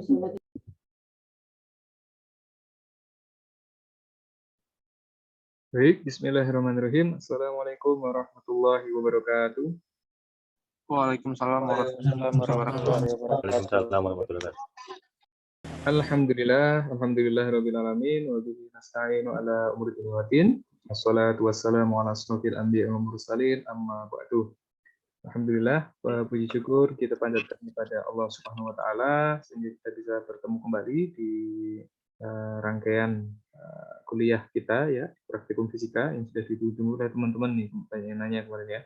Baik, bismillahirrahmanirrahim. Assalamualaikum warahmatullahi wabarakatuh. Waalaikumsalam warahmatullahi wabarakatuh. Alhamdulillah rabbil alamin wa bihi nasta'inu ala umuri dunya waddin. Wassalatu wassalamu ala asrofil anbiya'i wal mursalin amma ba'du. Alhamdulillah, puji syukur kita panjatkan kepada Allah Subhanahu wa taala sehingga kita bisa bertemu kembali di rangkaian kuliah kita ya, praktikum fisika yang sudah ditunggu oleh teman-teman nih, banyak nanya kemarin ya.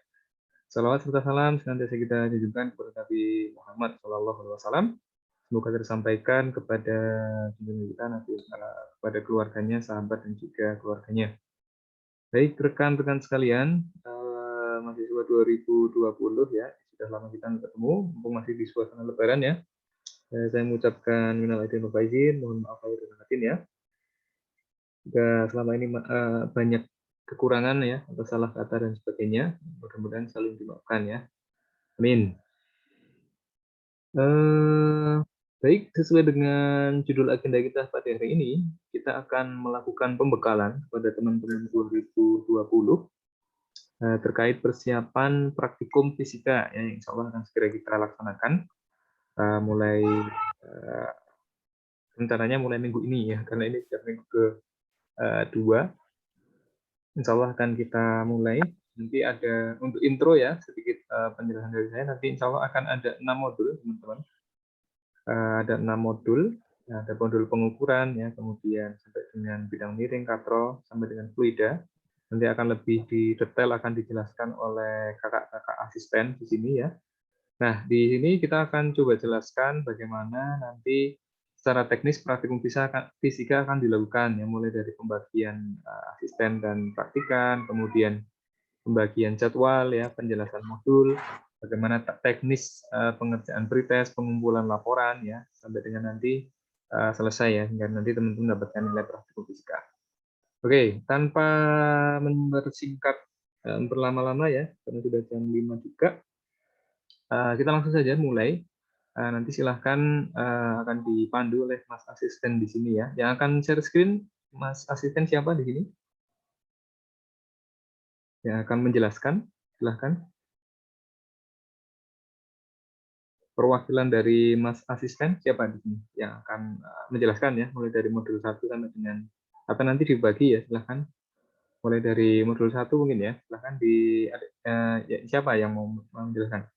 Salawat serta salam senantiasa kita junjungkan kepada Nabi Muhammad SAW. Semoga tersampaikan kepada junjungan kita nanti kepada keluarganya, sahabat dan juga keluarganya. Baik rekan-rekan sekalian, mahasiswa 2020 ya, sudah lama kita ketemu, mumpung masih di suasana Lebaran ya. Saya mengucapkan minal aidin wal faizin, mohon maaf lahir dan batin ya. Jika selama ini banyak kekurangan ya, atau salah kata dan sebagainya, mudah-mudahan selalu dimaafkan ya. Amin. Baik, sesuai dengan judul agenda kita pada hari ini, kita akan melakukan pembekalan kepada teman-teman 2020 terkait persiapan praktikum fisika yang insya Allah akan segera kita laksanakan mulai rencananya mulai minggu ini ya, karena ini sudah minggu ke-2. Insya Allah akan kita mulai. Nanti ada untuk intro ya, sedikit penjelasan dari saya. Nanti insya Allah akan ada 6 modul, teman-teman. Ada 6 modul, ada modul pengukuran, ya, kemudian sampai dengan bidang miring, katro, sampai dengan fluida. Nanti akan lebih detail akan dijelaskan oleh kakak-kakak asisten di sini ya. Nah, di sini kita akan coba jelaskan bagaimana nanti secara teknis praktikum fisika akan dilakukan, ya, mulai dari pembagian asisten dan praktikan, kemudian pembagian jadwal, ya, penjelasan modul, bagaimana teknis pengerjaan pretest, pengumpulan laporan, ya, sampai dengan nanti selesai ya, hingga nanti teman-teman mendapatkan nilai praktikum fisika. Oke, tanpa mempersingkat berlama-lama ya, karena sudah jam 5 juga, kita langsung saja mulai. Nanti silahkan akan dipandu oleh Mas Asisten di sini ya. Yang akan share screen, Mas Asisten siapa di sini? Yang akan menjelaskan, silahkan. Perwakilan dari Mas Asisten siapa di sini yang akan menjelaskan ya, mulai dari modul 1 sampai dengan atau nanti dibagi ya, silahkan. Mulai dari modul 1 mungkin ya, silahkan ya, siapa yang mau menjelaskan?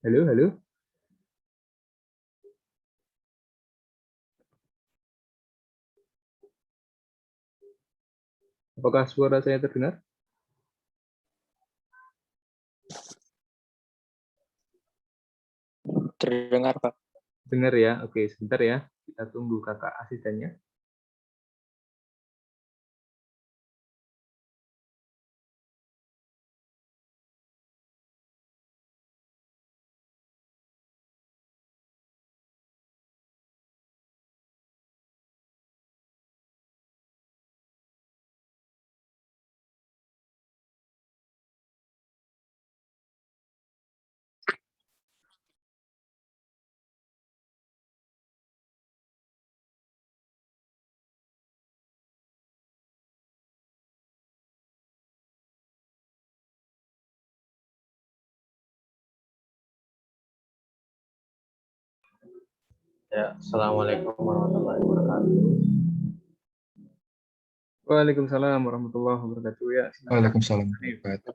Halo, halo. Apakah suara saya terdengar? Terdengar, Pak. Dengar ya. Oke, sebentar ya. Kita tunggu kakak asistennya. Ya, assalamualaikum warahmatullahi wabarakatuh. Waalaikumsalam warahmatullahi wabarakatuh ya. Waalaikumsalam warahmatullahi wabarakatuh.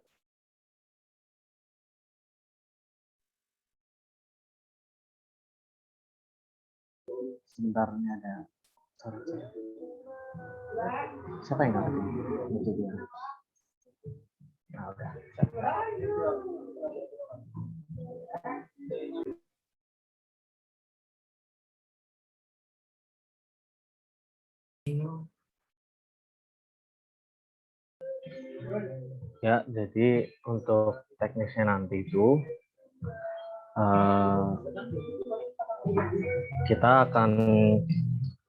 Sebentar, ini ada siapa yang ngerti? Itu dia. Nah, udah. Ya, jadi untuk teknisnya nanti itu kita akan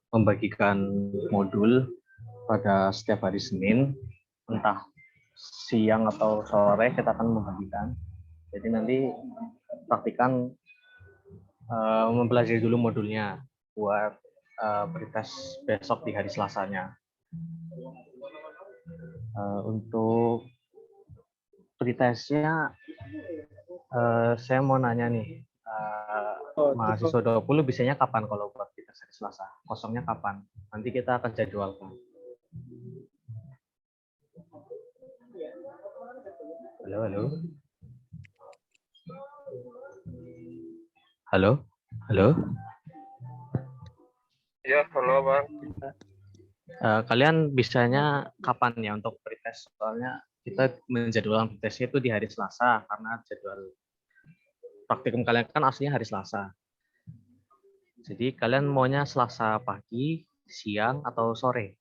membagikan modul pada setiap hari Senin entah siang atau sore kita akan membagikan. Jadi nanti praktikan mempelajari dulu modulnya buat pretest besok di hari Selasanya. Untuk pretestnya saya mau nanya nih, mahasiswa 20 biasanya kapan kalau buat pretest hari Selasa? Kosongnya kapan? Nanti kita akan jadwalkan. Halo, halo. Halo, halo. Ya, halo Bang. Kalian bisanya kapan ya untuk pretest? Soalnya kita menjadwalkan pretestnya itu di hari Selasa karena jadwal praktikum kalian kan aslinya hari Selasa. Jadi kalian maunya Selasa pagi, siang, atau sore?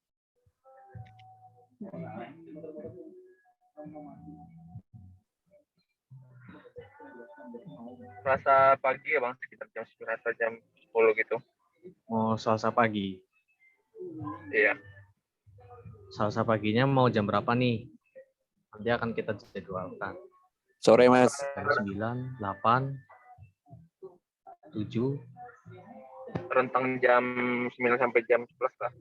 Selasa pagi ya Bang, sekitar jam 9 atau jam 10 gitu. Mau Selasa pagi. Iya. Selasa paginya mau jam berapa nih? Nanti akan kita jadwalkan. Sore Mas. Jam 9, 8, 7. Rentang jam 9 sampai jam 11 lah.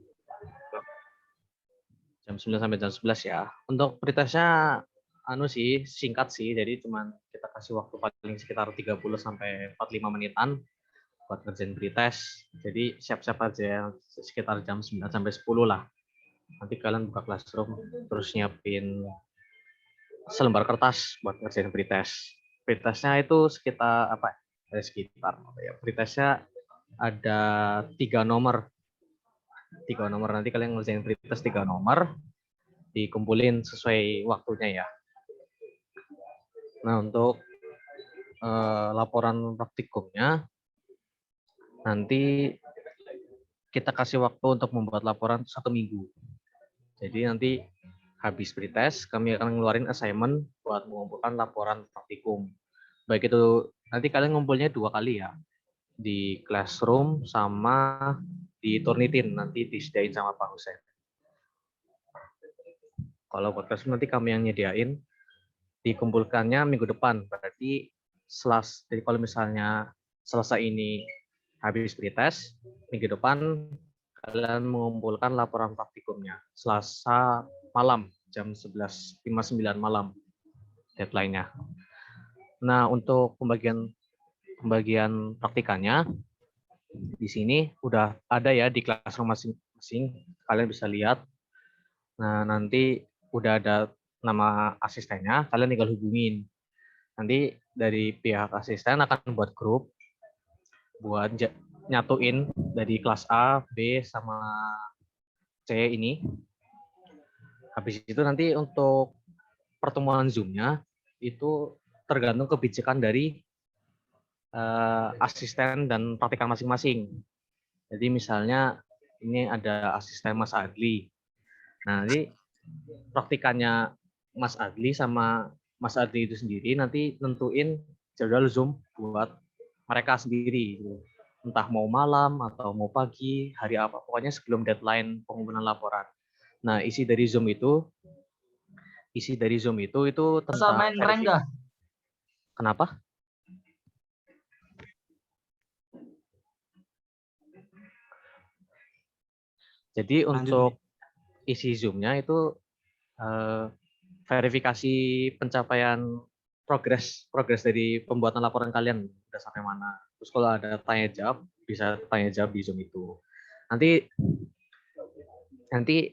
Jam 9 sampai jam 11 ya. Untuk pretestnya singkat sih, jadi cuman kita kasih waktu paling sekitar 30 sampai 45 menitan buat ngerjain pretest. Jadi siap-siap aja sekitar jam 9 sampai 10 lah. Nanti kalian buka classroom terus nyiapin selembar kertas buat ngerjain pretest. Pretestnya itu sekitar pretestnya ada 3 nomor. 3 nomor, nanti kalian ngerjain pretest 3 nomor, dikumpulin sesuai waktunya ya. Nah, untuk laporan praktikumnya nanti kita kasih waktu untuk membuat laporan 1 minggu. Jadi nanti habis pretest kami akan ngeluarin assignment buat mengumpulkan laporan praktikum. Baik itu nanti kalian ngumpulnya 2 kali ya, di classroom sama di Turnitin, nanti disediain sama Pak Husein. Kalau buat classroom nanti kami yang nyediain, dikumpulkannya minggu depan. Berarti jadi kalau misalnya selesai ini habis pretest, minggu depan kalian mengumpulkan laporan praktikumnya. Selasa malam, jam 11.59 malam deadline-nya. Nah, untuk pembagian praktikannya, di sini udah ada ya di classroom masing-masing, kalian bisa lihat. Nah, nanti udah ada nama asistennya, kalian tinggal hubungin. Nanti dari pihak asisten akan buat grup buat nyatuin dari kelas A, B, sama C ini. Habis itu nanti untuk pertemuan Zoom-nya itu tergantung kebijakan dari asisten dan praktikan masing-masing. Jadi misalnya ini ada asisten Mas Adli. Nah, nanti praktikannya Mas Adli sama Mas Adli itu sendiri nanti nentuin jadwal Zoom buat mereka sendiri. Entah mau malam atau mau pagi, hari apa. Pokoknya sebelum deadline pengumpulan laporan. Nah, isi dari Zoom itu tentang verifikasi. Kenapa? Jadi untuk isi Zoom-nya itu verifikasi pencapaian progres dari pembuatan laporan kalian udah sampai mana. Terus kalau ada tanya jawab, bisa tanya jawab di Zoom itu. Nanti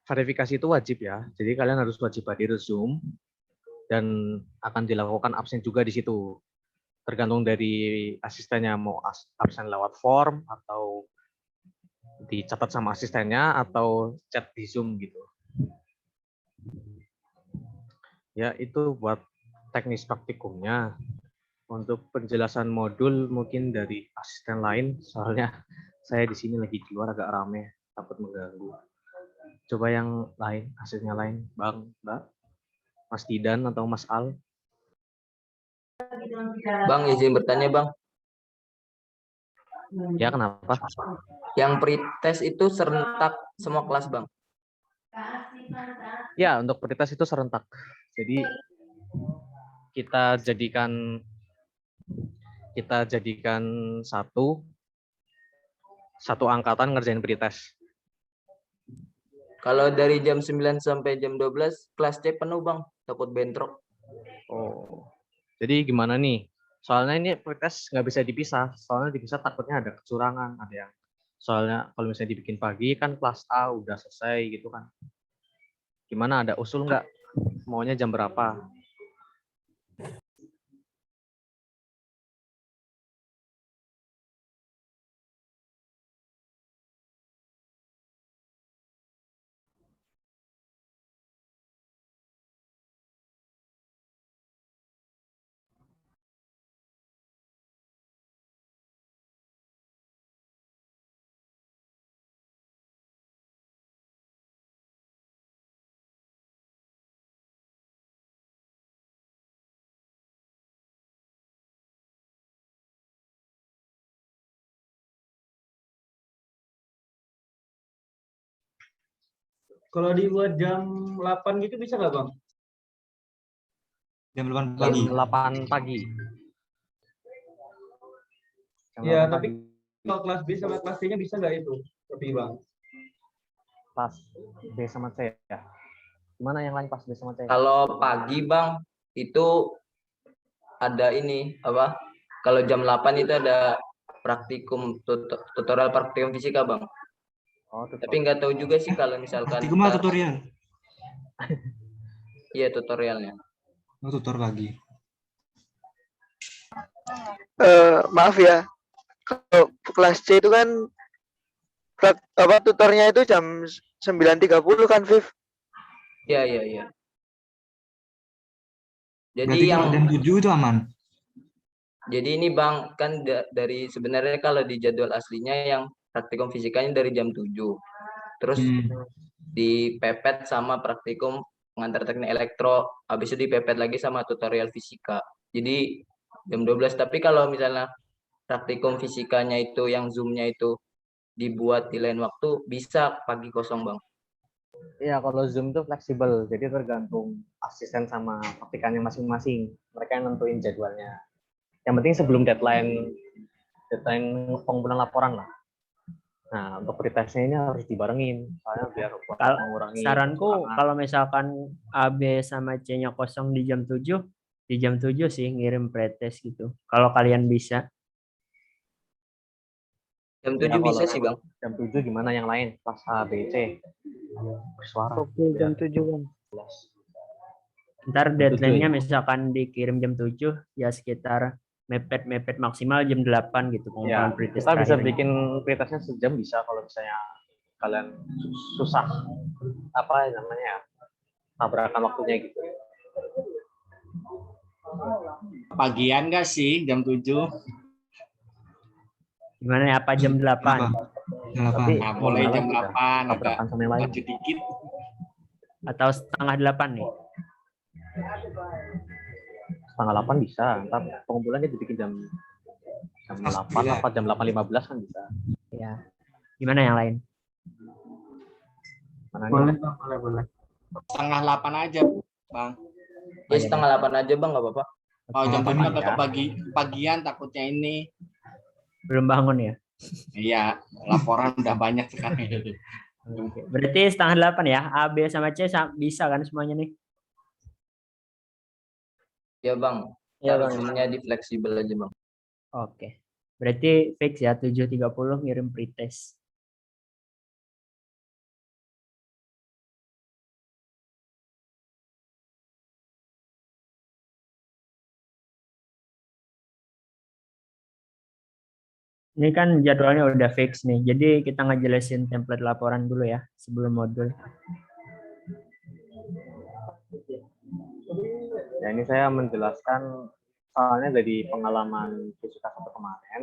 verifikasi itu wajib ya. Jadi kalian harus wajib hadir Zoom dan akan dilakukan absen juga di situ. Tergantung dari asistennya mau absen lewat form atau dicatat sama asistennya atau chat di Zoom gitu. Ya, itu buat teknis praktikumnya. Untuk penjelasan modul mungkin dari asisten lain, soalnya saya di sini lagi di luar agak rame, takut mengganggu. Coba yang lain, asistennya lain, Bang, Mbak, Mas Didan atau Mas Al. Bang, izin bertanya, Bang. Ya, kenapa? Yang pretest itu serentak semua kelas, Bang? Ya, untuk pretest itu serentak. Jadi kita jadikan satu angkatan ngerjain pretest. Kalau dari jam 9 sampai jam 12 kelas C penuh bang, takut bentrok. Oh, jadi gimana nih? Soalnya ini pretest nggak bisa dipisah. Soalnya dipisah takutnya ada kecurangan, ada yang soalnya kalau misalnya dibikin pagi kan kelas A udah selesai gitu kan. Gimana, ada usul nggak? Maunya jam berapa? Kalau dibuat jam 8 gitu bisa nggak Bang? Jam 8 Jam pagi. 8 pagi. Jam Ya, 8 tapi pagi. kalau kelas B sama kelas C-nya bisa nggak itu? Tapi Bang. Pas B sama C ya. Gimana yang lain pas B sama C? Kalau pagi bang itu ada ini apa? Kalau jam 8 itu ada praktikum tutorial praktikum fisika bang. Oh, Tapi nggak tahu juga sih kalau misalkan Praktikum atau tutorial? iya tutorialnya. Oh, tutor pagi. Maaf ya, kalau kelas C itu kan tutornya itu jam 9.30 kan, Viv? Iya iya iya. Jadi Berarti yang kalau jam 7 itu aman. jadi ini bang kan dari sebenarnya kalau di jadwal aslinya yang praktikum fisikanya dari jam 7. Terus dipepet sama praktikum pengantar teknik elektro, habis itu dipepet lagi sama tutorial fisika. Jadi jam 12. Tapi kalau misalnya praktikum fisikanya itu yang Zoom-nya itu dibuat di lain waktu, bisa pagi kosong bang. Iya, kalau Zoom itu fleksibel, jadi tergantung asisten sama praktikannya masing-masing. Mereka yang nentuin jadwalnya. Yang penting sebelum deadline pengumpulan laporan lah. Nah, untuk pretestnya ini harus dibarengin, soalnya biar mengurangi. Saranku kalau misalkan AB sama C-nya kosong di jam 7 sih ngirim pretest gitu. Kalau kalian bisa. Jam Ya, 7 bisa sih bang. Jam 7 gimana yang lain? Kelas A, B, C. Bersuara. Oke, jam 7 kan. Ntar deadline-nya misalkan dikirim jam 7 ya sekitar mepet maksimal jam 8 gitu. Ya, pretest kita bisa terakhirnya. bikin pretestnya sejam bisa kalau misalnya kalian susah apa namanya ya, tabrakan waktunya gitu. Pagian nggak sih jam 7? Gimana ya, apa jam 8? Jam 8. Tapi Nah, boleh jam 8 agak tabrakan sama yang lain. maju dikit. Atau setengah 8 nih? Setengah 8 bisa, ntar pengumpulannya dibikin jam 8 apa jam 8.15 kan bisa. Ya. Gimana yang lain? Mana Boleh nih? Bang, boleh. Setengah 8 aja bang. Ya setengah 8 aja bang, nggak apa-apa. Oh jam 8 ya. tetap pagian takutnya ini. Belum bangun ya? Iya, laporan udah banyak sekarang. Oke. Berarti setengah 8 ya? A, B, sama C bisa kan semuanya nih? Ya bang. Ya, Ntar Bang. Zoom-nya di fleksibel aja bang. Oke. Berarti fix ya 7.30 ngirim pretest. Ini kan jadwalnya udah fix nih. Jadi kita ngejelasin template laporan dulu ya sebelum modul. Ya, ini saya menjelaskan soalnya dari pengalaman fisika 1 kemarin,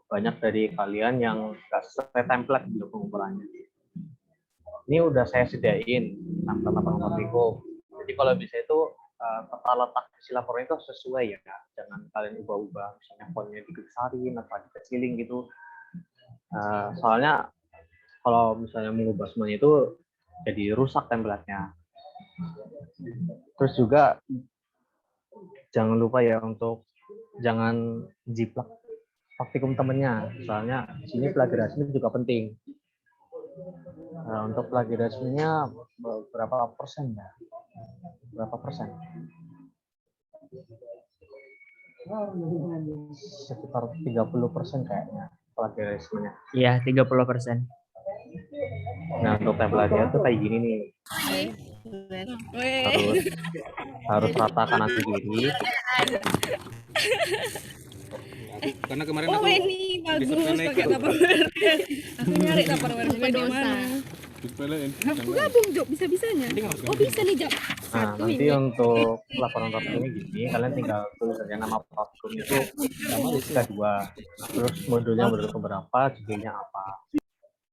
banyak dari kalian yang nggak sesuai template dulu pengumpulannya. Ini udah saya sediain template laporan praktikum. Jadi kalau bisa itu tata letak isi laporan itu sesuai ya, jangan kalian ubah-ubah, misalnya fontnya dibesarin atau dikecilin gitu. Soalnya kalau misalnya mengubah semuanya itu jadi rusak template-nya. Terus juga jangan lupa ya untuk jangan jiplak praktikum temennya, soalnya di sini plagiarisme juga penting. Nah, untuk plagiarismenya berapa persen ya? Berapa persen? Sekitar 30% kayaknya plagiarismenya. Iya, 30%. Nah, untuk template-nya tuh kayak gini nih. Harus rata kanan kiri. Karena kemarin aku ini bagus pakai Tupperware. Aku nyari Tupperware di mana. Aku gabung Jok, bisa-bisanya. Oh bisa nih Jok. Nah, nanti untuk laporan praktikum ini gini, kalian tinggal tulis saja nama praktikum itu bisa 2. Terus modulnya modul keberapa, judulnya apa.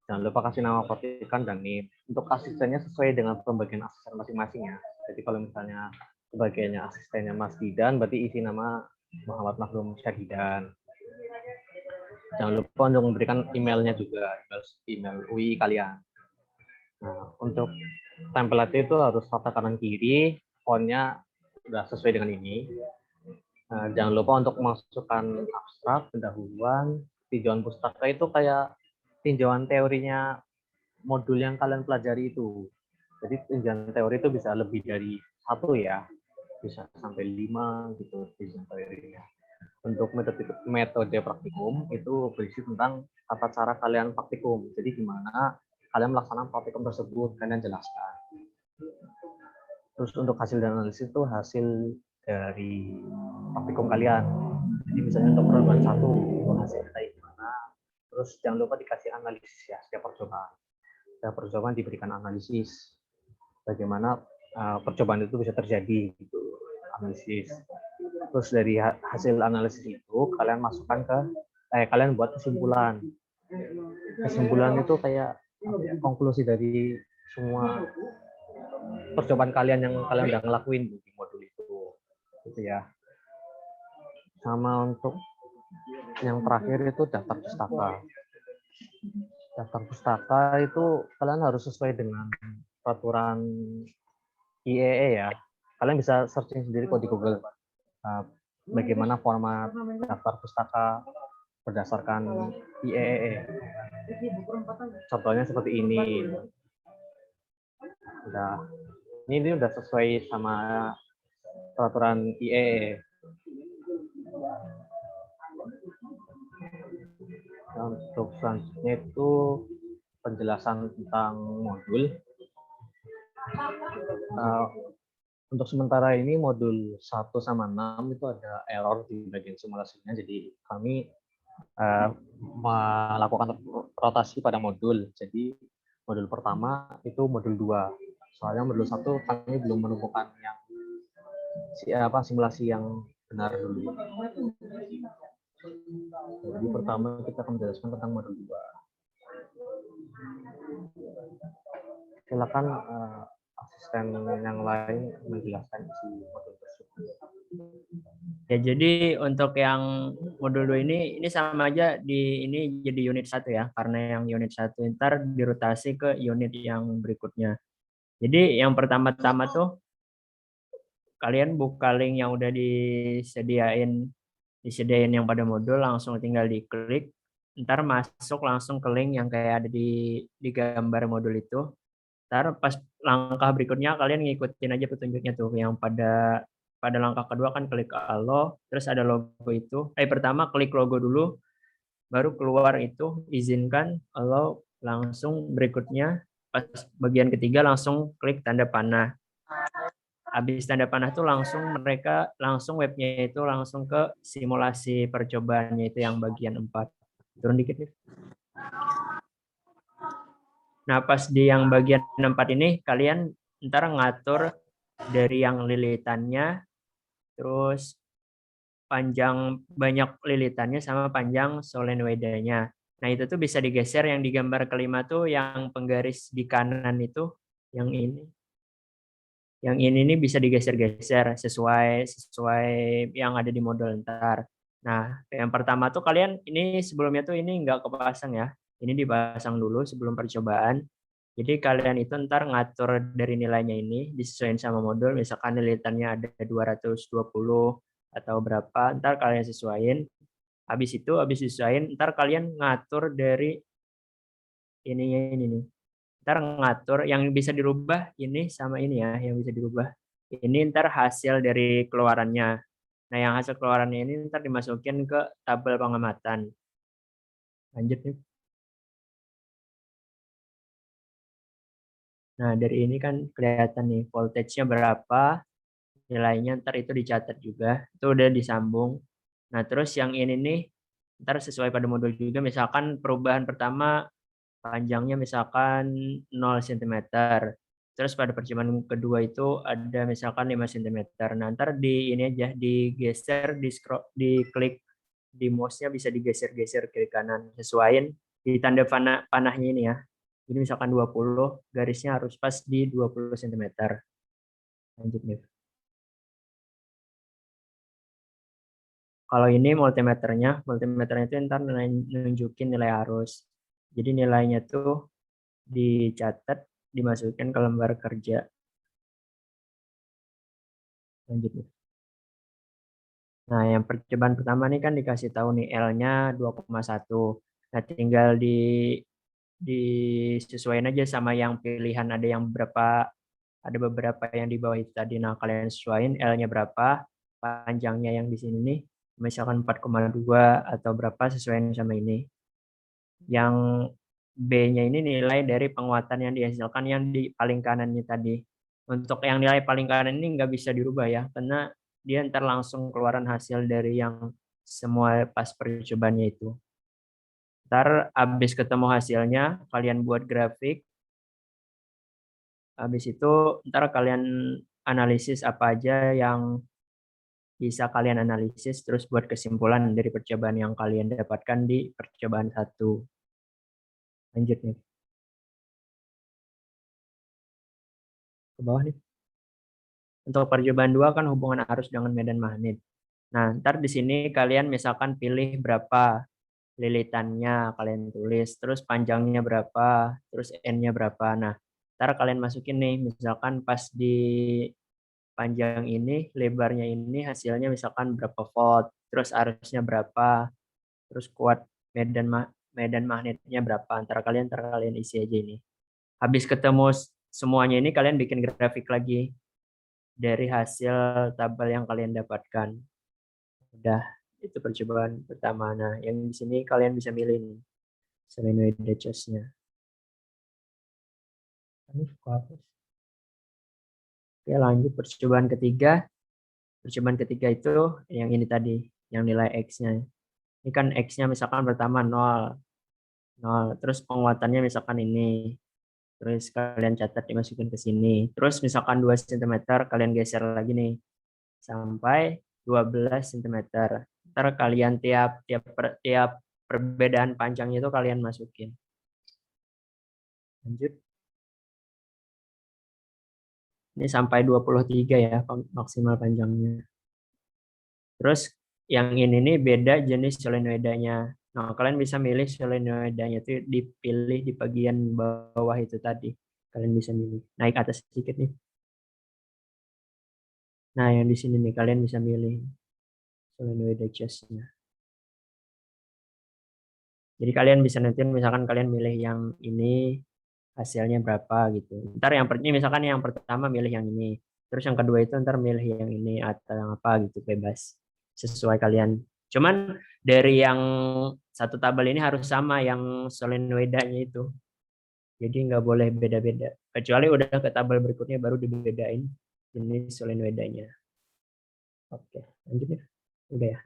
Jangan lupa kasih nama praktikan dan NIM. Untuk asistennya sesuai dengan pembagian asisten masing-masing ya. Jadi kalau misalnya pembagiannya asistennya Mas Didan, berarti isi nama Muhammad Makhlum Syadidan. Jangan lupa untuk memberikan emailnya juga, email UI kalian. Nah, untuk template itu harus rata kanan kiri, fontnya sudah sesuai dengan ini. Nah, jangan lupa untuk memasukkan abstrak, pendahuluan, tinjauan pustaka itu kayak tinjauan teorinya modul yang kalian pelajari itu. Jadi tinjauan teori itu bisa lebih dari 1 ya, bisa sampai 5 gitu tinjauan teorinya. Untuk metode praktikum itu berisi tentang tata cara kalian praktikum. Jadi gimana kalian melaksanakan praktikum tersebut, kalian jelaskan. Terus untuk hasil dan analisis itu hasil dari praktikum kalian. Jadi misalnya untuk percobaan 1 itu hasilnya kayak gimana. Terus jangan lupa dikasih analisis ya setiap percobaan. Setiap percobaan diberikan analisis bagaimana percobaan itu bisa terjadi gitu, analisis. Terus dari hasil analisis itu kalian masukkan ke kalian buat kesimpulan. Kesimpulan itu kayak konklusi dari semua percobaan kalian yang kalian udah ngelakuin di modul itu, gitu ya. Sama untuk yang terakhir itu daftar pustaka. Daftar pustaka itu kalian harus sesuai dengan peraturan IEE ya. Kalian bisa searching sendiri kok di Google. Bagaimana format daftar pustaka berdasarkan IEE. Contohnya seperti ini. Ini udah sesuai sama peraturan IEE. Untuk selanjutnya itu penjelasan tentang modul. Untuk sementara ini modul 1 sama 6 itu ada error di bagian simulasinya, jadi kami melakukan rotasi pada modul. Jadi modul pertama itu modul 2. Soalnya modul 1 kami belum menemukan yang simulasi yang benar dulu. Jadi pertama kita akan menjelaskan tentang modul 2. Silakan asisten yang lain menjelaskan isi modul tersebut. Ya, jadi untuk yang modul 2 ini sama aja ini jadi unit 1 ya, karena yang unit 1 ntar dirotasi ke unit yang berikutnya. Jadi yang pertama-tama tuh kalian buka link yang udah disediain yang pada modul, langsung tinggal diklik, ntar masuk langsung ke link yang kayak ada di gambar modul itu. Ntar pas langkah berikutnya kalian ngikutin aja petunjuknya tuh, yang pada langkah kedua kan klik allow, terus ada logo itu. Pertama klik logo dulu, baru keluar itu izinkan, allow, langsung berikutnya pas bagian ketiga langsung klik tanda panah. Habis tanda panah tuh langsung webnya itu langsung ke simulasi percobaannya itu yang bagian 4. Turun dikit nih. Nah, pas di yang bagian 4 ini kalian ntar ngatur dari yang lilitannya, terus panjang banyak lilitannya sama panjang solenoidanya. Nah, itu tuh bisa digeser, yang di gambar kelima tuh yang penggaris di kanan itu, yang ini. Yang ini nih bisa digeser-geser sesuai yang ada di modul ntar. Nah, yang pertama tuh kalian ini sebelumnya tuh ini nggak kepasang ya. Ini dipasang dulu sebelum percobaan. Jadi kalian itu ntar ngatur dari nilainya ini disesuaikan sama modul. Misalkan nilainya ada 220 atau berapa, ntar kalian sesuaiin. Habis itu, habis disesuaiin, ntar kalian ngatur dari ininya ini nih. Ntar ngatur yang bisa dirubah ini sama ini ya, yang bisa dirubah. Ini ntar hasil dari keluarannya. Nah, yang hasil keluarannya ini ntar dimasukin ke tabel pengamatan. Lanjut nih. Nah, dari ini kan kelihatan nih voltage-nya berapa, nilainya ntar itu dicatat juga, itu udah disambung. Nah, terus yang ini nih, ntar sesuai pada modul juga, misalkan perubahan pertama panjangnya misalkan 0 cm. Terus pada percobaan kedua itu ada misalkan 5 cm. Nah, ntar di ini aja, digeser, diklik di mouse-nya bisa digeser-geser kiri kanan, sesuaiin di tanda panahnya ini ya. Jadi misalkan 20, garisnya harus pas di 20 cm. Lanjut nih. Kalau ini multimeternya itu ntar nunjukin nilai arus. Jadi nilainya tuh dicatat, dimasukin ke lembar kerja. Lanjut nih. Nah, yang percobaan pertama nih kan dikasih tahu nih L-nya 2,1. Nah, tinggal disesuaikan aja sama yang pilihan, ada beberapa yang di bawah itu tadi. Nah, kalian sesuaiin L-nya berapa, panjangnya yang di sini nih, misalkan 4,2 atau berapa, sesuaiin sama ini. Yang B-nya ini nilai dari penguatan yang dihasilkan yang di paling kanannya tadi. Untuk yang nilai paling kanan ini nggak bisa dirubah ya, karena dia ntar langsung keluaran hasil dari yang semua pas percobaannya itu. Ntar habis ketemu hasilnya, kalian buat grafik. Habis itu ntar kalian analisis apa aja yang bisa kalian analisis, terus buat kesimpulan dari percobaan yang kalian dapatkan di percobaan 1. Lanjut nih. Ke bawah nih. Untuk percobaan 2 kan hubungan arus dengan medan magnet. Nah, ntar di sini kalian misalkan pilih berapa lilitannya, kalian tulis, terus panjangnya berapa, terus N-nya berapa. Nah, ntar kalian masukin nih, misalkan pas di panjang ini, lebarnya ini hasilnya misalkan berapa volt, terus arusnya berapa, terus kuat medan magnetnya berapa. Antara kalian isi aja ini. Habis ketemu semuanya ini, kalian bikin grafik lagi dari hasil tabel yang kalian dapatkan. Udah, itu percobaan pertama. Nah, yang di sini kalian bisa milih nih solenoid choice-nya. Oke, lanjut percobaan ketiga. Percobaan ketiga itu yang ini tadi, yang nilai X-nya. Ini kan X-nya misalkan pertama 0. Terus penguatannya misalkan ini. Terus kalian catat dimasukin ke sini. Terus misalkan 2 cm, kalian geser lagi nih. Sampai 12 cm. Ntar kalian tiap perbedaan panjangnya itu kalian masukin. Lanjut. Ini sampai 23 ya maksimal panjangnya. Terus yang ini nih beda jenis solenoidanya. Nah, kalian bisa milih solenoidanya itu dipilih di bagian bawah itu tadi. Kalian bisa milih. Naik atas sedikit nih. Nah, yang di sini nih kalian bisa milih solenoid choice-nya. Jadi kalian bisa nentuin misalkan kalian milih yang ini hasilnya berapa gitu. Ntar ini misalkan yang pertama milih yang ini. Terus yang kedua itu ntar milih yang ini atau yang apa gitu, bebas. Sesuai kalian. Cuman dari yang satu tabel ini harus sama yang solenoidanya itu. Jadi nggak boleh beda-beda. Kecuali udah ke tabel berikutnya baru dibedain jenis solenoidanya. Oke, lanjut ya. Udah ya.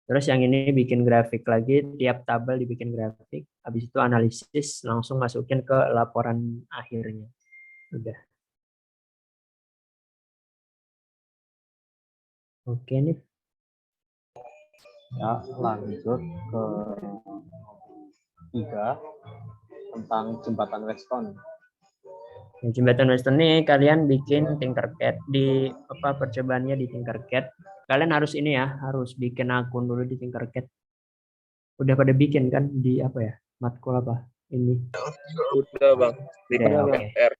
Terus yang ini bikin grafik lagi, tiap tabel dibikin grafik. Habis itu analisis, langsung masukin ke laporan akhirnya. Udah. Oke nih. Ya, lanjut ke 3 tentang jembatan Weston. Nah, jembatan Weston nih kalian bikin Tinkercad di percobaannya di Tinkercad. Kalian harus ini ya, harus bikin akun dulu di Tinkercad. Udah pada bikin kan di matkul apa? Ini. Udah bang. Udah, oke. R.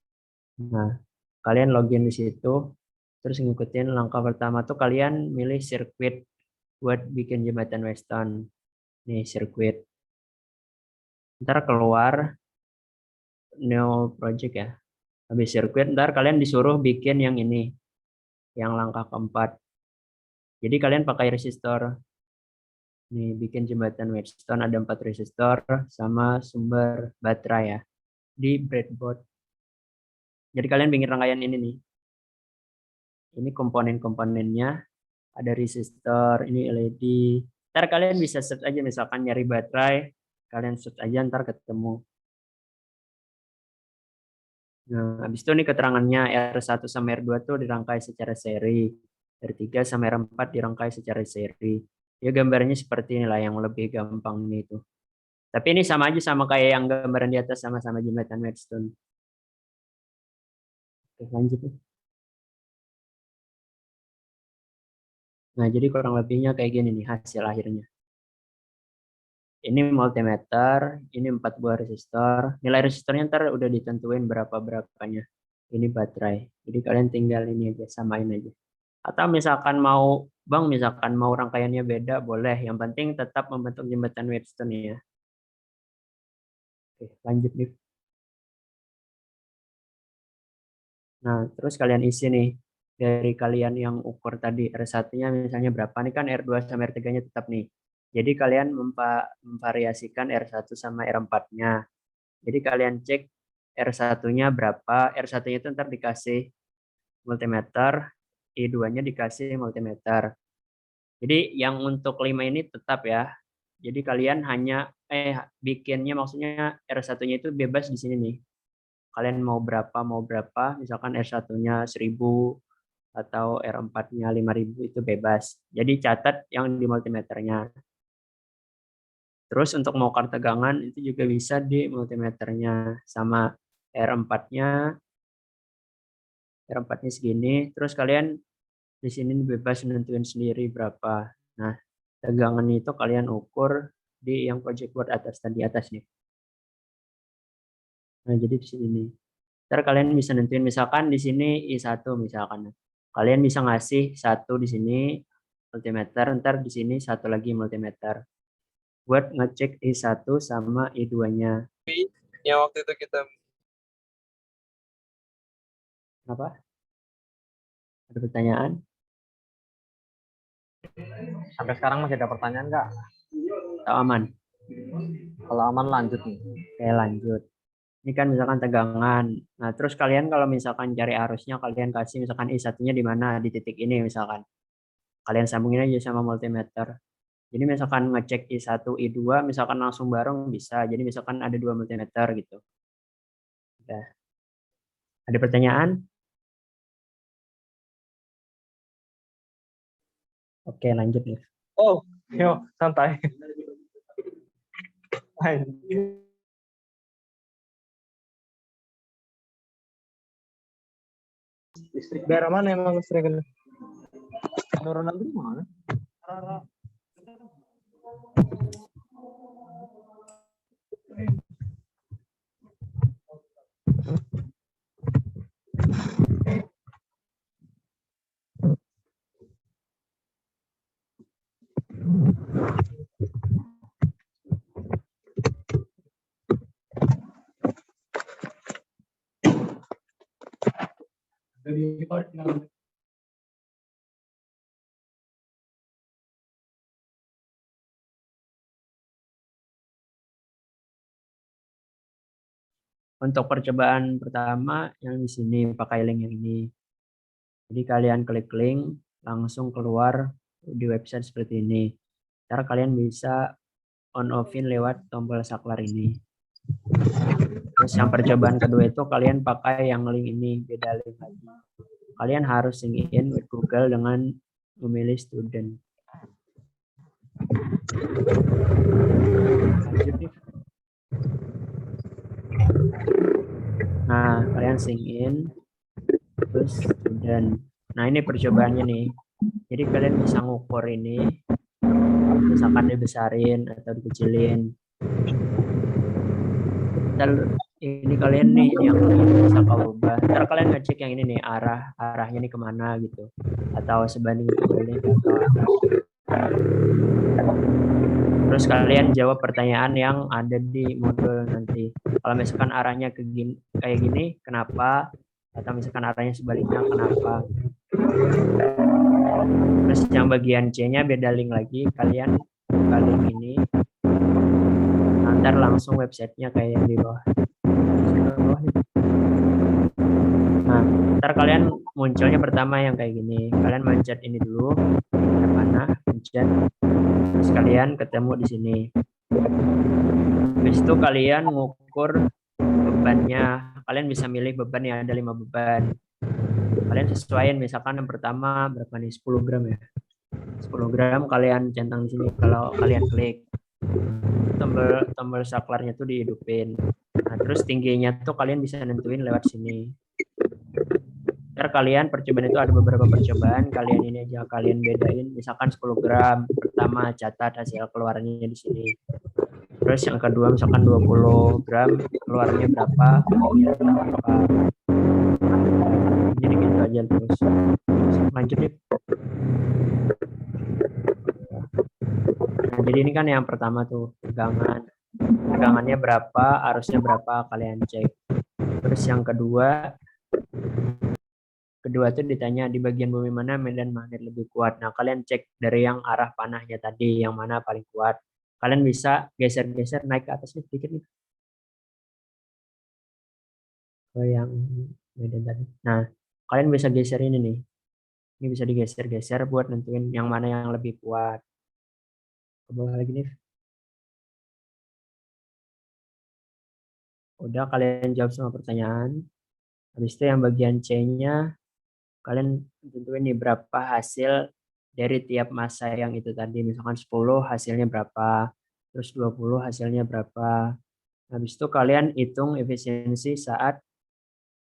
Nah, kalian login di situ, terus ngikutin langkah pertama tuh kalian milih sirkuit buat bikin jembatan Weston. Nih sirkuit. Ntar keluar new project ya. Habis sirkuit, ntar kalian disuruh bikin yang ini, yang langkah keempat. Jadi kalian pakai resistor. Nih bikin jembatan Weston ada 4 resistor sama sumber baterai ya di breadboard. Jadi kalian bikin rangkaian ini nih. Ini komponen-komponennya, ada resistor, ini LED. Ntar kalian bisa search aja, misalkan nyari baterai, kalian search aja ntar ketemu. Nah, habis itu nih keterangannya R1 sama R2 tuh dirangkai secara seri. R3 sama R4 dirangkai secara seri. Ya gambarnya seperti inilah yang lebih gampang nih itu. Tapi ini sama aja sama kayak yang gambaran di atas, sama-sama jembatan Weston. Oke, lanjut nih. Nah, jadi kurang lebihnya kayak gini nih hasil akhirnya. Ini multimeter, ini 4 buah resistor. Nilai resistornya ntar udah ditentuin berapa-berapanya. Ini baterai. Jadi kalian tinggal ini aja, samain aja. Atau misalkan mau, Bang, misalkan mau rangkaiannya beda, boleh. Yang penting tetap membentuk jembatan Weston ya. Oke, lanjut nih. Nah, terus kalian isi nih. Dari kalian yang ukur tadi, R1-nya misalnya berapa. Nih kan R2 sama R3-nya tetap nih. Jadi kalian memvariasikan R1 sama R4-nya. Jadi kalian cek R1-nya berapa. R1-nya itu ntar dikasih multimeter, I2-nya dikasih multimeter. Jadi yang untuk 5 ini tetap ya. Jadi kalian hanya bikinnya maksudnya R1-nya itu bebas di sini nih. Kalian mau berapa, misalkan R1-nya 1000 atau R4-nya 5000 itu bebas. Jadi catat yang di multimeternya. Terus untuk mau tegangan itu juga bisa di multimeternya sama R4-nya segini. Terus kalian di sini bebas nentuin sendiri berapa. Nah, tegangan itu kalian ukur di yang project board atas tadi atas nih. Nah, jadi di sini nih. Ntar kalian bisa nentuin misalkan di sini I1 misalkan. Kalian bisa ngasih 1 di sini multimeter, ntar di sini 1 lagi multimeter. Buat ngecek I1 sama I2-nya. Yang waktu itu kita Apa? Ada pertanyaan? Sampai sekarang masih ada pertanyaan nggak? Atau aman? Kalau aman lanjut nih. Oke, lanjut. Ini kan misalkan tegangan. Nah, terus kalian kalau misalkan cari arusnya, kalian kasih misalkan I1-nya di mana? Di titik ini misalkan. Kalian sambungin aja sama multimeter. Jadi misalkan ngecek I1, I2, misalkan langsung bareng bisa. Jadi misalkan ada 2 multimeter gitu. Udah. Ada pertanyaan? Oke, lanjut nih. Oh, yo, santai. Listrik daerah mana emang listriknya? Nurunan di mana? Untuk percobaan pertama yang di sini pakai link yang ini. Jadi kalian klik link langsung keluar di website seperti ini. Cara kalian bisa on off-in lewat tombol saklar ini. Terus yang percobaan kedua itu kalian pakai yang link ini, beda link lagi. Kalian harus sign in with Google dengan memilih student. Nah, kalian sign in terus student. Nah, ini percobaannya nih. Jadi kalian bisa ngukur ini, misalkan dibesarin atau dikecilin. ntar ini kalian nih yang ini bisa kau ubah. Ntar kalian ngecek yang ini nih arahnya nih kemana gitu, atau sebanding terbalik atau apa. Terus kalian jawab pertanyaan yang ada di modul nanti. Kalau misalkan arahnya kayak gini, kenapa? Atau misalkan arahnya sebaliknya, kenapa? Terus yang bagian C-nya beda link lagi. Kalian buka link ini. Ntar langsung websitenya kayak yang di bawah. Nah, ntar kalian munculnya pertama yang kayak gini. Kalian mencet ini dulu. Yang mana? Mencet. Terus kalian ketemu di sini. Habis itu kalian ngukur bebannya. Kalian bisa milih beban yang ada 5 beban. Kalian sesuaiin, misalkan yang pertama berapa nih? 10 gram ya. 10 gram kalian centang di sini. Kalau kalian klik, tombol saklarnya tuh dihidupin. Nah, terus tingginya tuh kalian bisa nentuin lewat sini. Ntar kalian percobaan itu ada beberapa percobaan, kalian ini aja kalian bedain, misalkan 10 gram pertama catat hasil keluarnya di sini. Terus yang kedua misalkan 20 gram keluarnya berapa? Jadi gitu aja terus. Lanjut nih. Nah, jadi ini kan yang pertama tuh tegangannya berapa, arusnya berapa, kalian cek. Terus yang kedua tuh ditanya di bagian bumi mana medan magnet lebih kuat. Nah, kalian cek dari yang arah panahnya tadi, yang mana paling kuat. Kalian bisa geser-geser naik ke atasnya sedikit nih. Ke yang medan tadi. Nah, kalian bisa geser ini nih. Ini bisa digeser-geser buat nentuin yang mana yang lebih kuat. Ke bawah lagi nih. Udah, kalian jawab semua pertanyaan. Habis itu yang bagian C-nya kalian tentuin nih berapa hasil dari tiap massa yang itu tadi. Misalkan 10 hasilnya berapa, terus 20 hasilnya berapa. Habis itu kalian hitung efisiensi saat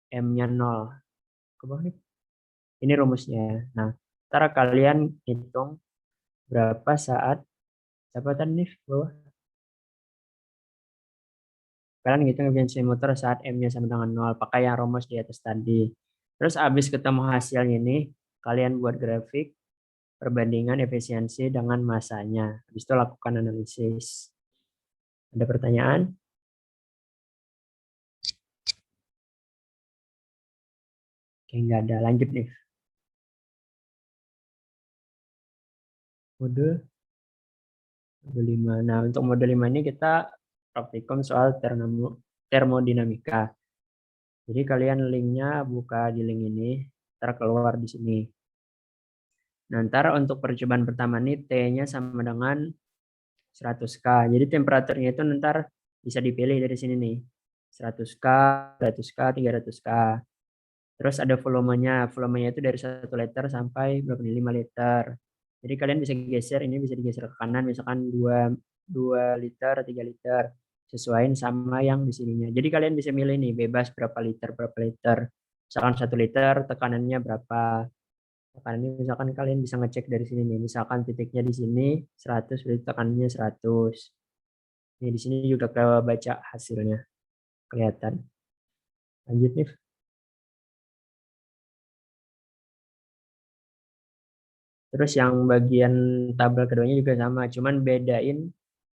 M-nya 0. Ke bawah nih. Ini rumusnya. Nah, ntar kalian hitung berapa saat dapatan nih bawah. Kalian hitung efisiensi motor saat M-nya sama dengan 0. Pakai yang rumus di atas tadi. Terus habis ketemu hasilnya ini, kalian buat grafik perbandingan efisiensi dengan masanya. Habis itu lakukan analisis. Ada pertanyaan? Oke, nggak ada. Lanjut nih. Modul 5. Nah, untuk modul 5 ini kita praktikum soal termodinamika. Jadi kalian linknya buka di link ini, terkeluar di sini. Nah, ntar untuk percobaan pertama nih T-nya sama dengan 100K. Jadi temperaturnya itu ntar bisa dipilih dari sini nih. 100K, 200K, 300K. Terus ada volumenya. Volumenya itu dari 1 liter sampai berapa nih? 5 liter. Jadi kalian bisa geser, ini bisa digeser ke kanan, misalkan 2 liter, 3 liter. Sesuaiin sama yang di sininya. Jadi kalian bisa milih nih, bebas berapa liter. Misalkan 1 liter, tekanannya berapa. Tekanannya misalkan kalian bisa ngecek dari sini nih. Misalkan titiknya di sini 100, berarti tekanannya 100. Ini di sini juga kebaca hasilnya. Kelihatan. Lanjut nih. Terus yang bagian tabel keduanya juga sama, cuman bedain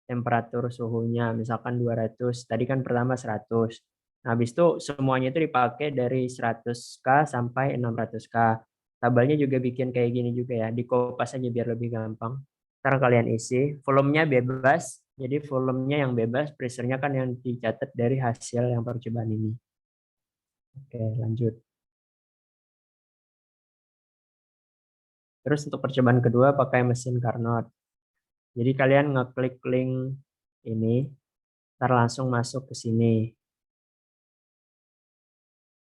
temperatur suhunya. Misalkan 200, tadi kan pertama 100. Nah, habis itu semuanya itu dipakai dari 100K sampai 600K. Tabelnya juga bikin kayak gini juga ya, dikopas aja biar lebih gampang. Ntar kalian isi, volumenya bebas, jadi volumenya yang bebas, pressure-nya kan yang dicatat dari hasil yang percobaan ini. Oke, lanjut. Terus untuk percobaan kedua pakai mesin Carnot. Jadi kalian ngeklik link ini, ntar langsung masuk ke sini.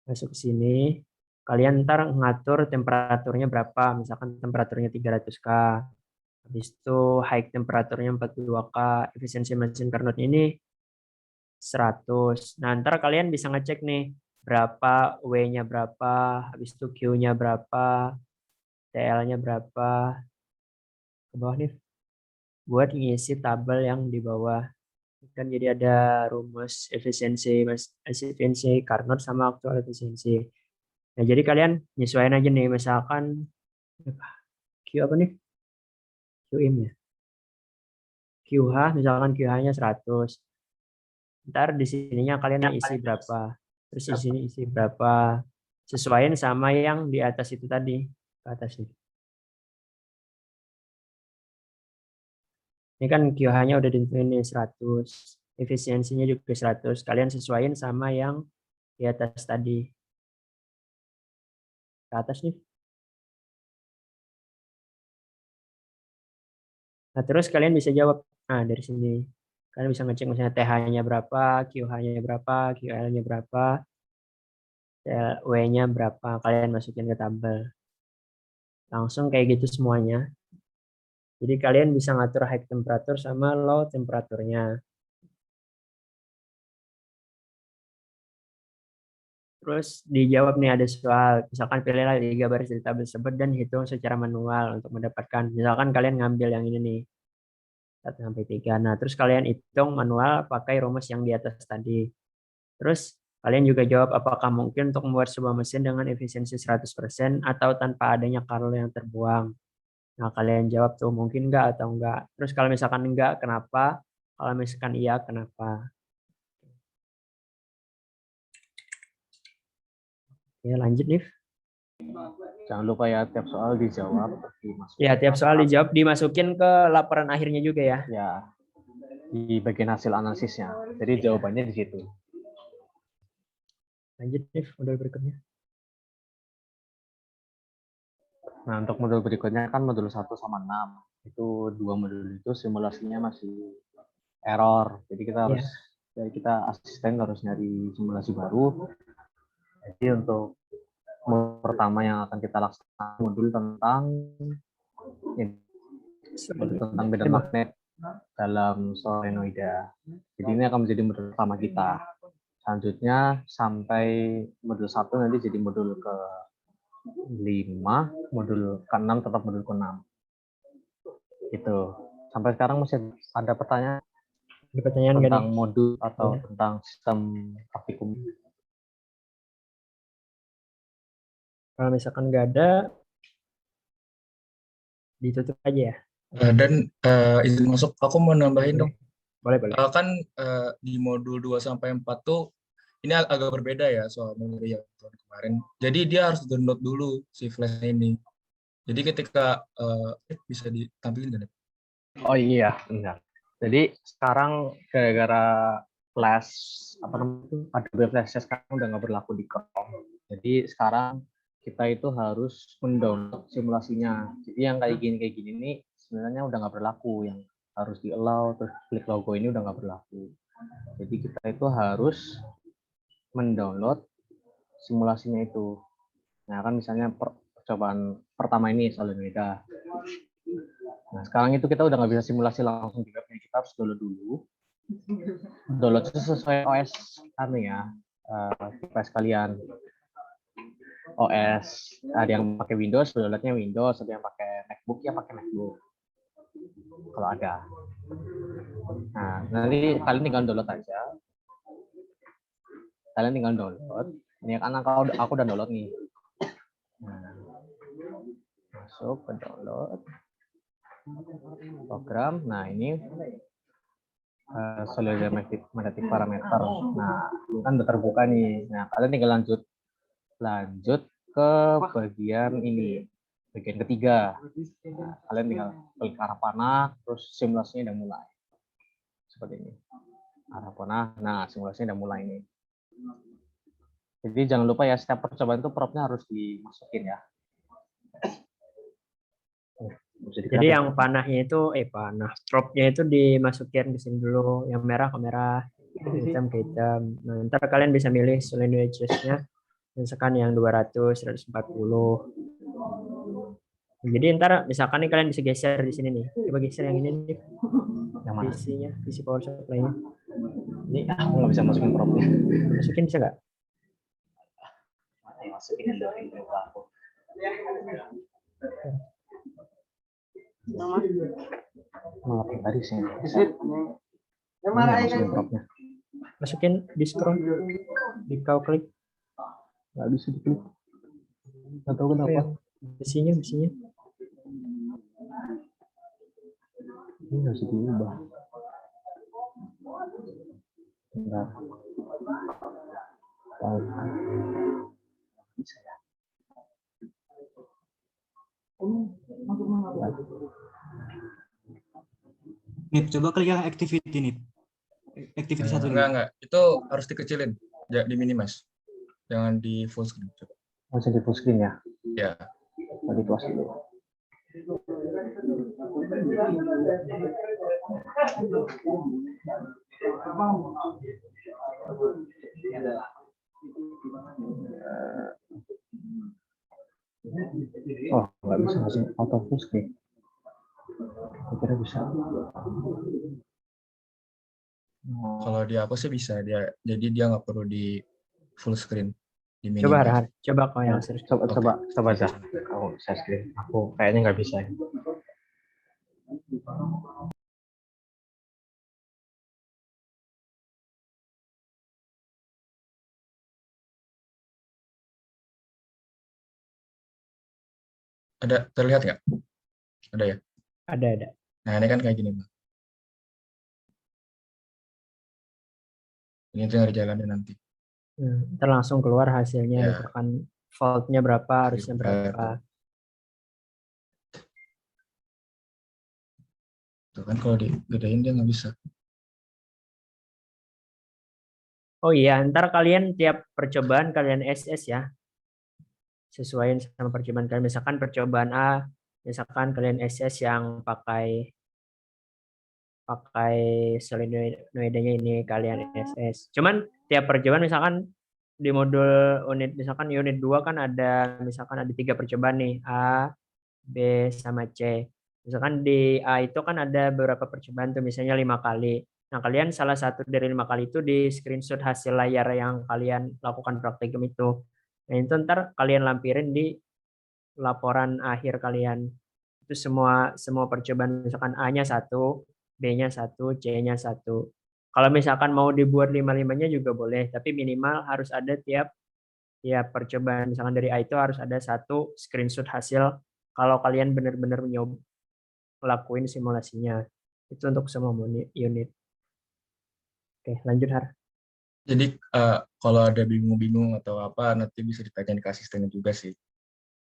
Masuk ke sini, kalian ntar ngatur temperaturnya berapa, misalkan temperaturnya 300K. Habis itu high temperaturnya 42K, efisiensi mesin Carnot ini 100. Nah, ntar kalian bisa ngecek nih, berapa W-nya berapa, habis itu Q-nya berapa, TL-nya berapa. Ke bawah nih. Buat ngisi tabel yang di bawah. Kan jadi ada rumus efisiensi Carnot sama aktual efisiensi. Nah, jadi kalian nyesuaiin aja nih, misalkan Q apa nih? QIM ya. QH, misalkan QH-nya 100. Ntar di sininya kalian isi berapa. Terus di sini isi berapa. Sesuaiin sama yang di atas itu tadi. Ke atas nih. Ini kan QH-nya udah ditentuin nih 100. Efisiensinya juga 100. Kalian sesuaiin sama yang di atas tadi. Ke atas nih. Nah, terus kalian bisa jawab. Nah, dari sini. Kalian bisa ngecek misalnya TH-nya berapa, QH-nya berapa, QL-nya berapa, W-nya berapa. Kalian masukin ke tabel. Langsung kayak gitu semuanya. Jadi kalian bisa ngatur high temperature sama low temperaturnya. Terus dijawab nih ada soal, misalkan pilihlah 3 baris dari tabel tersebut dan hitung secara manual untuk mendapatkan. Misalkan kalian ngambil yang ini nih, 1 sampai 3. Nah, terus kalian hitung manual pakai rumus yang di atas tadi. Terus kalian juga jawab apakah mungkin untuk membuat sebuah mesin dengan efisiensi 100% atau tanpa adanya Carnot yang terbuang. Nah, kalian jawab tuh mungkin enggak atau enggak. Terus kalau misalkan enggak, kenapa? Kalau misalkan iya, kenapa? Oke, lanjut nih. Jangan lupa ya tiap soal dijawab. Ya, tiap soal dijawab dimasukin ke laporan akhirnya juga ya. Ya, di bagian hasil analisisnya. Jadi jawabannya di situ. Lanjut nih, modul berikutnya. Nah, untuk modul berikutnya kan modul 1 sama 6. Itu 2 modul itu simulasinya masih error. Jadi kita harus dari kita asisten harus nyari simulasi baru. Jadi untuk modul pertama yang akan kita laksanakan modul tentang medan magnet dalam solenoida. Jadi ini akan menjadi modul pertama kita. Selanjutnya sampai modul 1 nanti jadi modul ke-5, modul ke-6 tetap modul ke-6. Gitu. Sampai sekarang masih ada pertanyaan? Ada pertanyaan tentang modul atau tentang sistem praktikum? Kalau misalkan nggak ada, ditutup aja ya. Dan izin masuk, aku mau nambahin dong. Boleh, boleh. Kan di modul 2 sampai 4 tuh ini agak berbeda ya soal memori yang tahun kemarin. Jadi dia harus download dulu si flash ini. Jadi ketika bisa ditampilkan kan? Oh iya, benar. Jadi sekarang gara-gara flash apa namanya Adobe Flash sekarang udah nggak berlaku di Chrome. Jadi sekarang kita itu harus mendownload simulasinya. Jadi yang kayak gini nih sebenarnya udah nggak berlaku, yang harus di allow terus klik logo ini udah nggak berlaku. Jadi kita itu harus mendownload simulasinya itu. Nah kan misalnya percobaan pertama ini solenoida. Nah sekarang itu kita udah nggak bisa simulasi langsung di webnya, kita harus download dulu. Download sesuai OS kami ya, OS kalian. OS ada yang pakai Windows, downloadnya Windows, ada yang pakai MacBook ya pakai MacBook kalau ada. Nah nanti kalian tinggal download aja. Kalian tinggal download. Ini kan aku udah download nih. Nah, masuk ke download program. Nah ini solenoida magnetic parameter. Nah ini kan udah terbuka nih. Nah kalian tinggal lanjut ke bagian ini, bagian ketiga. Nah, kalian tinggal klik arah panah, terus simulasinya udah mulai seperti ini. Arah panah, nah simulasinya udah mulai ini. Jadi jangan lupa ya setiap percobaan itu propnya harus dimasukin ya. Jadi yang panahnya itu propnya itu dimasukin ke sini dulu, yang merah ke merah, hitam ke hitam. Nah, ntar kalian bisa milih solenoid choice-nya. Misalkan yang 200, 140. Jadi ntar misalkan nih kalian bisa geser di sini nih. Coba geser yang ini nih. Yang mana? PC power supply-nya. Ini aku nggak bisa masukin propnya. Masukin bisa nggak? Masukin yang dari aku. Ngapain tadi sih? Mana ya masukin dropnya? Masukin di scroll, di kau klik. Nggak bisa diklik. Nggak tahu kenapa. Besinya. Ini harus diubah. Bentar. Bisa ya. Nip, coba klik yang activity nih. Activity satu dulu. Enggak. Itu harus dikecilin, di minimize. Jangan di full screen. Coba. Masih di full screen ya? Ya. Tadi tuas dulu. Oh, nggak bisa langsung auto full screen. Saya kira bisa. Kalau dia apa sih bisa dia, jadi dia nggak perlu di full screen. Di Coba minimize. Har, coba kau yang serius. Coba aja. Kamu share screen. Aku kayaknya nggak bisa. Ada terlihat nggak? Ada ya? Ada. Nah ini kan kayak gini, Bang. Ini tinggal dijalanin nanti. Ntar langsung keluar hasilnya, Ya. misalkan faultnya berapa, harusnya berapa. Tuh kan kalau digedein dia nggak bisa. Oh iya, ntar kalian tiap percobaan kalian SS ya. Sesuaiin sama percobaan kalian. Misalkan percobaan A, misalkan kalian SS yang pakai solenoidanya ini kalian SS. Cuman tiap percobaan misalkan di modul unit misalkan unit 2 kan ada misalkan ada 3 percobaan nih, A, B sama C. Misalkan di A itu kan ada beberapa percobaan tuh misalnya 5 kali. Nah, kalian salah satu dari 5 kali itu di screenshot hasil layar yang kalian lakukan praktikum itu. Nah, itu ntar kalian lampirin di laporan akhir kalian. Itu semua percobaan misalkan A-nya 1, B-nya 1, C-nya 1. Kalau misalkan mau dibuat 5-5-nya juga boleh, tapi minimal harus ada tiap percobaan. Misalkan dari A itu harus ada 1 screenshot hasil kalau kalian benar-benar ngelakuin simulasinya. Itu untuk semua unit. Oke, lanjut Har. Jadi kalau ada bingung-bingung atau apa nanti bisa ditanyain ke asistennya juga sih.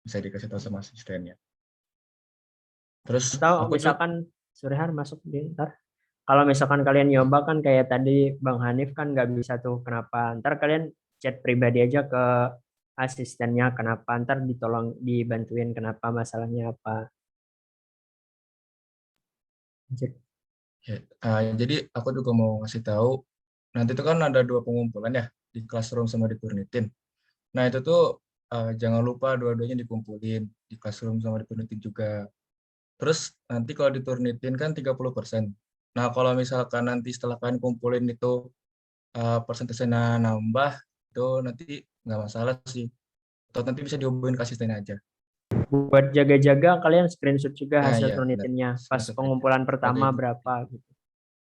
Bisa dikasih tahu sama asistennya. Terus Atau misalkan sore Har masuk di ntar. Kalau misalkan kalian nyoba kan kayak tadi Bang Hanif kan nggak bisa tuh, kenapa? Ntar kalian chat pribadi aja ke asistennya kenapa, ntar ditolong dibantuin kenapa, masalahnya apa. Jadi aku juga mau ngasih tahu nanti itu kan ada 2 pengumpulan ya di classroom sama di Turnitin. Nah itu tuh jangan lupa dua-duanya dikumpulin di classroom sama di Turnitin juga. Terus nanti kalau di Turnitin kan 30%. Nah kalau misalkan nanti setelah kalian kumpulin itu persentasenya nambah, itu nanti nggak masalah sih. Atau nanti bisa dihubungin ke asisten aja. Buat jaga-jaga kalian screenshot juga hasil Iya, Turnitinnya pas pengumpulan pertama berapa gitu.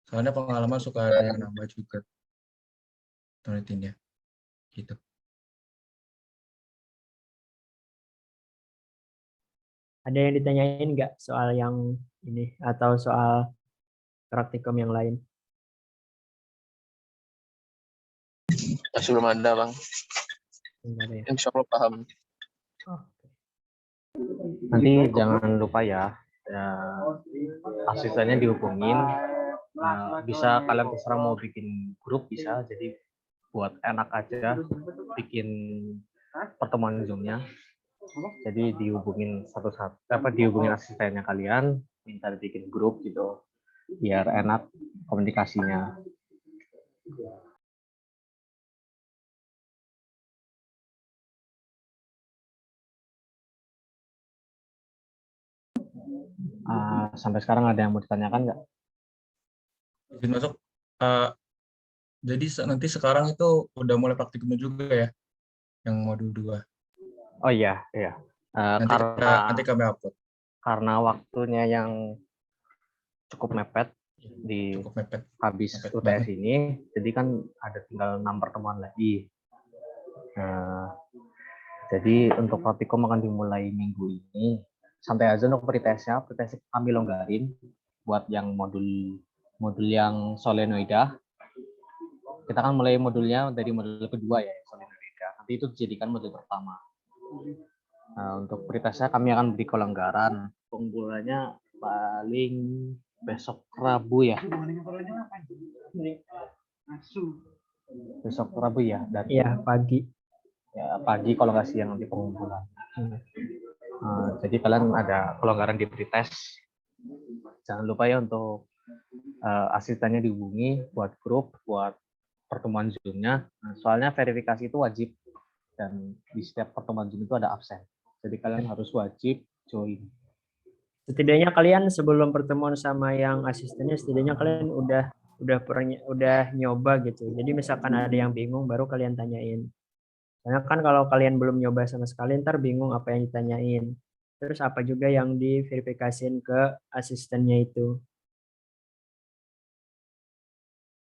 Soalnya pengalaman suka ada yang nambah juga Turnitinnya. Gitu. Ada yang ditanyain nggak soal yang ini atau soal praktikum yang lain? Masih belum ada, Bang. Ya. Insya Allah paham. Nanti jangan lupa ya, asistennya dihubungin. Bisa kalian terserah mau bikin grup bisa, jadi buat enak aja bikin pertemuan Zoom-nya. Jadi dihubungin dihubungin asistennya kalian, minta bikin grup gitu, biar enak komunikasinya. Sampai sekarang ada yang mau ditanyakan nggak? Izin masuk. Jadi nanti sekarang itu udah mulai praktikumnya juga ya, yang modul 2. Oh iya. Nanti kami upload. Karena waktunya yang cukup mepet, di Cukup mepet. habis Mepet UTS banget. ini, jadi kan ada tinggal 6 pertemuan lagi. Nah, jadi untuk praktikum akan dimulai minggu ini. Santai aja untuk pretestnya kami longgarin buat yang modul yang solenoida. Kita kan mulai modulnya dari modul kedua ya, solenoida. Nanti itu dijadikan modul pertama. Nah, untuk pretestnya kami akan beri kelonggaran. Pengumpulannya paling besok Rabu ya. Besok Rabu ya. Iya, pagi. Ya, pagi kalau nggak siang nanti pengumpulan. Jadi kalian ada kelonggaran di pretest. Jangan lupa ya untuk asistennya dihubungi buat grup, buat pertemuan Zoom-nya. Soalnya verifikasi itu wajib dan di setiap pertemuan Zoom itu ada absen. Jadi kalian harus wajib join. Setidaknya kalian sebelum pertemuan sama yang asistennya, setidaknya kalian udah nyoba gitu. Jadi misalkan ada yang bingung baru kalian tanyain. Karena kan kalau kalian belum nyoba sama sekali, ntar bingung apa yang ditanyain. Terus apa juga yang diverifikasiin ke asistennya itu.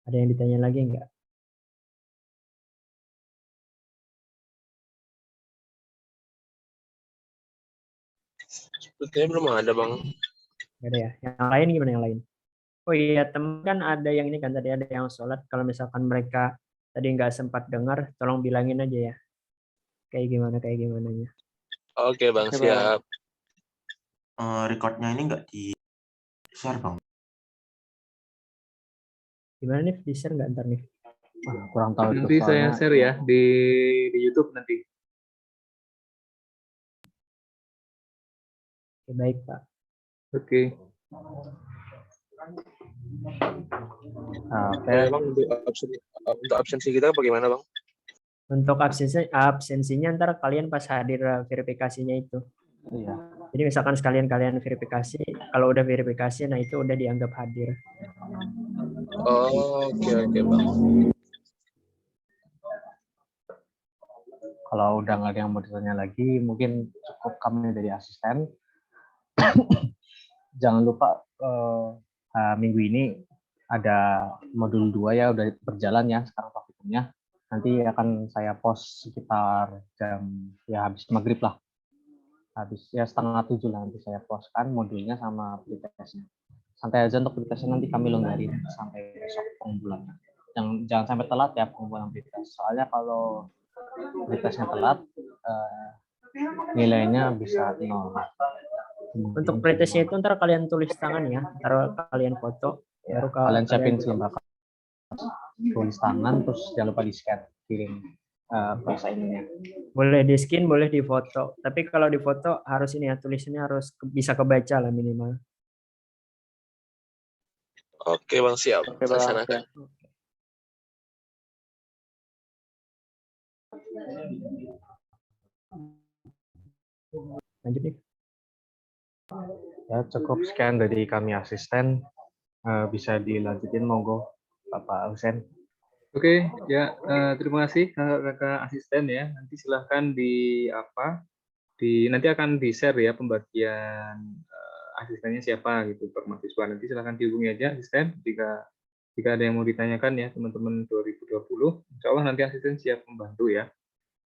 Ada yang ditanya lagi nggak? Sepertinya belum ada, Bang. Nggak ada ya? Yang lain gimana yang lain? Oh iya, teman kan ada yang ini kan tadi ada yang sholat. Kalau misalkan mereka tadi nggak sempat dengar, tolong bilangin aja ya. Kayak gimananya. Oke, Bang, siap. Recordnya ini nggak di share, Bang? Gimana nih, di share nggak ntar nih? Kurang tahu Nanti itu, saya soalnya share ya di YouTube nanti. Oke, baik Pak. Oke. Oke. Bang, untuk absensi kita bagaimana, Bang? Untuk absensinya ntar kalian pas hadir verifikasinya itu. Iya. Jadi misalkan sekalian kalian verifikasi, kalau udah verifikasi, nah itu udah dianggap hadir. Oh, oke, Bang. Kalau udah nggak ada yang mau ditanya lagi, mungkin cukup kami dari asisten. Jangan lupa minggu ini ada modul 2 ya, udah berjalan ya sekarang praktikumnya. Nanti akan saya post sekitar jam ya habis maghrib lah. Habis ya 6:30 lah nanti saya postkan modulnya sama pretestnya. Santai aja untuk pretestnya, nanti kami longgarin sampai besok pengumpulannya. Jangan sampai telat ya pengumpulan pretest. Soalnya kalau pretestnya telat nilainya bisa 0. Untuk pretestnya itu ntar kalian tulis tangan ya, ntar kalian foto, baru Kalian siapin selembar tulis tangan, terus jangan lupa di scan kirim bahasa ininya. Boleh di scan, boleh di foto. Tapi kalau di foto harus ini ya, tulisannya harus bisa kebaca lah minimal. Oke, Bang, siap. Laksanakan. Lanjut nih. Ya, cukup sekian dari kami asisten. Bisa dilanjutin monggo Bapak Husen. Oke, ya terima kasih kakak asisten ya. Nanti silahkan nanti akan di-share ya pembagian asistennya siapa gitu per mahasiswa. Nanti silahkan dihubungi aja asisten jika ada yang mau ditanyakan ya teman-teman 2020. Insya Allah nanti asisten siap membantu ya.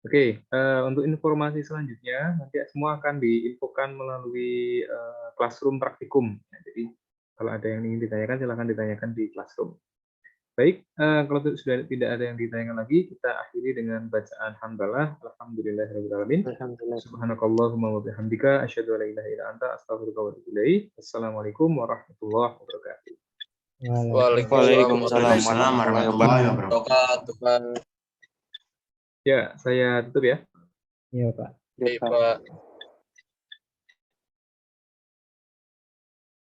Oke, untuk informasi selanjutnya nanti semua akan diinfokan melalui classroom praktikum. Jadi kalau ada yang ingin ditanyakan silahkan ditanyakan di classroom. Baik, kalau sudah tidak ada yang ditanyakan lagi, kita akhiri dengan bacaan hamdalah. Alhamdulillahirabbil alamin. Subhanakallahumma wa bihamdika asyhadu an la ilaha illa anta astaghfiruka wa atubu ilaik. Assalamualaikum warahmatullahi wabarakatuh. Waalaikumsalam warahmatullahi wabarakatuh. Ya, saya tutup ya. Iya, Pak. Iya, Pak.